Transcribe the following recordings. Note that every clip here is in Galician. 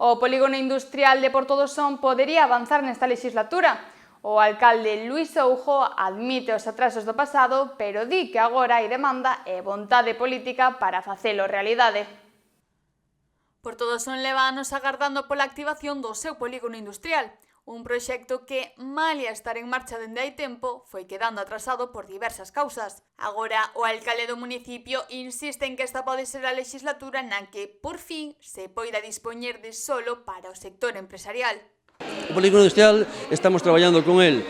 O polígono industrial de Portodosón podería avanzar nesta legislatura. O alcalde Luís Soujo admite os atrasos do pasado, pero di que agora hai demanda e vontade política para facelo realidade. Portodosón leva anos agardando pola activación do seu polígono industrial, un proxecto que, malia estar en marcha dende hai tempo, foi quedando atrasado por diversas causas. Agora, o alcalde do municipio insiste en que esta pode ser a legislatura na que, por fin, se poida dispoñer de solo para o sector empresarial. O polígono industrial estamos traballando con el.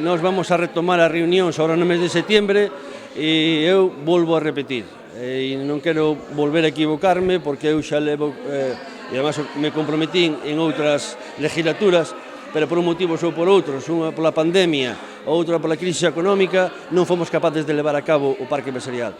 Nós vamos a retomar as reunións agora no mes de setembro e eu volvo a repetir. E non quero volver a equivocarme porque eu xa levo, e además me comprometín en outras legislaturas, pero por un motivo ou por outros, unha pola pandemia, outra pola crise económica, non fomos capaces de levar a cabo o parque empresarial.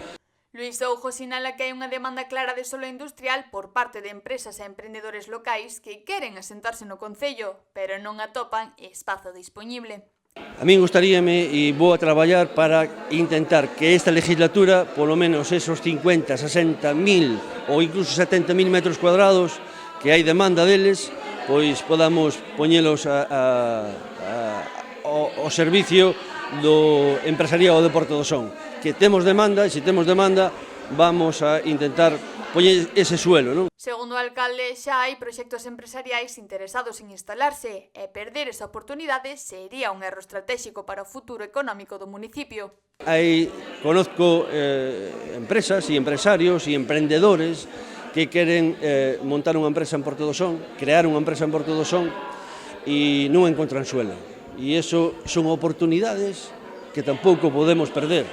Luís Soujo sinala que hai unha demanda clara de solo industrial por parte de empresas e emprendedores locais que queren asentarse no concello, pero non atopan espazo dispoñible. A min gustaríame e vou a traballar para intentar que esta legislatura, polo menos esos 50, 60 mil ou incluso 70 mil metros cuadrados que hai demanda deles, pois podamos poñelos ao servicio do empresariado de Portodosón. Que temos demanda, e se temos demanda, vamos a intentar poñer ese suelo, non? Segundo o alcalde, xa hai proxectos empresariais interesados en instalarse e perder esa oportunidade sería un erro estratégico para o futuro económico do municipio. Conozco empresas e empresarios e emprendedores que queren montar unha empresa en Portodosón, crear unha empresa en Portodosón e non encontran suelo. E iso son oportunidades que tampouco podemos perder.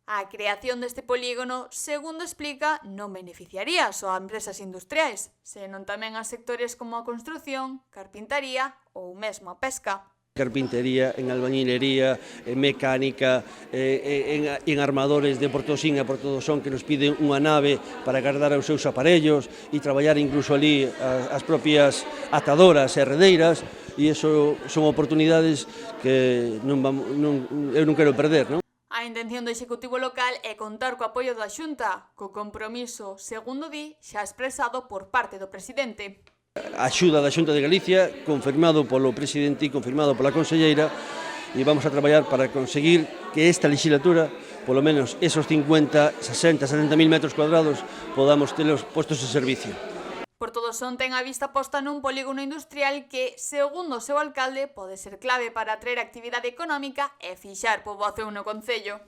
A creación deste polígono, segundo explica, non beneficiaría só a empresas industriais, senón tamén a sectores como a construción, carpintaría ou mesmo a pesca. Carpintería, en albañilería, en mecánica, en armadores de Portosín a Portodosón que nos piden unha nave para guardar os seus aparellos e traballar incluso ali as propias atadoras e redeiras, e iso son oportunidades que eu non quero perder, non? A intención do Executivo local é contar co apoio da Xunta, co compromiso, segundo di, xa expresado por parte do presidente. A axuda da Xunta de Galicia, confirmado polo presidente e confirmado pola conselleira, e vamos a traballar para conseguir que esta legislatura, polo menos esos 50, 60, 70 mil metros cuadrados, podamos telos postos de servicio. Portodosón ten a vista posta nun polígono industrial que, segundo o seu alcalde, pode ser clave para atraer actividade económica e fixar poboación no concello.